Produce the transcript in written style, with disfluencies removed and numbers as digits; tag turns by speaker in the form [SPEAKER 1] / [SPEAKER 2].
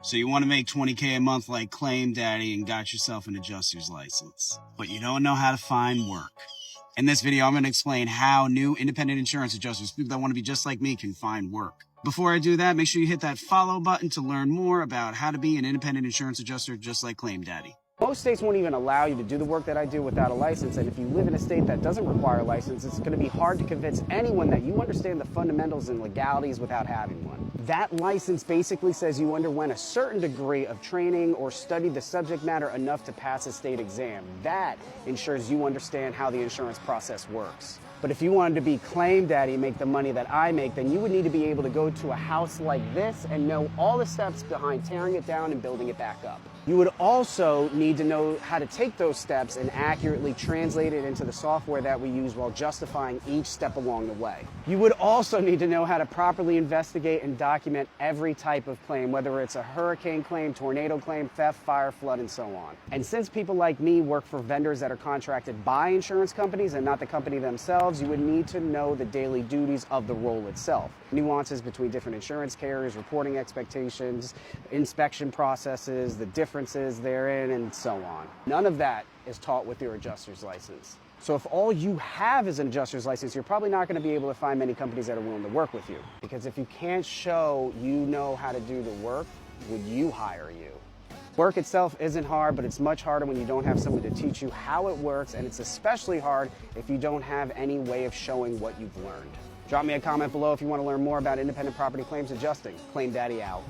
[SPEAKER 1] So you want to make 20K a month like Claim Daddy and got yourself an adjuster's license, but you don't know how to find work. In this video, I'm going to explain how new independent insurance adjusters, people that want to be just like me, can find work. Before I do that, make sure you hit that follow button to learn more about how to be an independent insurance adjuster just like Claim Daddy.
[SPEAKER 2] Most states won't even allow you to do the work that I do without a license, and if you live in a state that doesn't require a license, it's going to be hard to convince anyone that you understand the fundamentals and legalities without having one. That license basically says you underwent a certain degree of training or studied the subject matter enough to pass a state exam. That ensures you understand how the insurance process works. But if you wanted to be Claim Daddy and make the money that I make, then you would need to be able to go to a house like this and know all the steps behind tearing it down and building it back up. You would also need to know how to take those steps and accurately translate it into the software that we use while justifying each step along the way. You would also need to know how to properly investigate and document every type of claim, whether it's a hurricane claim, tornado claim, theft, fire, flood, and so on. And since people like me work for vendors that are contracted by insurance companies and not the company themselves, you would need to know the daily duties of the role itself. Nuances between different insurance carriers, reporting expectations, inspection processes, the differences therein, and so on. None of that is taught with your adjuster's license. So if all you have is an adjuster's license, you're probably not going to be able to find many companies that are willing to work with you. Because if you can't show you know how to do the work, would you hire you? Work itself isn't hard, but it's much harder when you don't have someone to teach you how it works, and it's especially hard if you don't have any way of showing what you've learned. Drop me a comment below if you want to learn more about independent property claims adjusting. Claim Daddy out.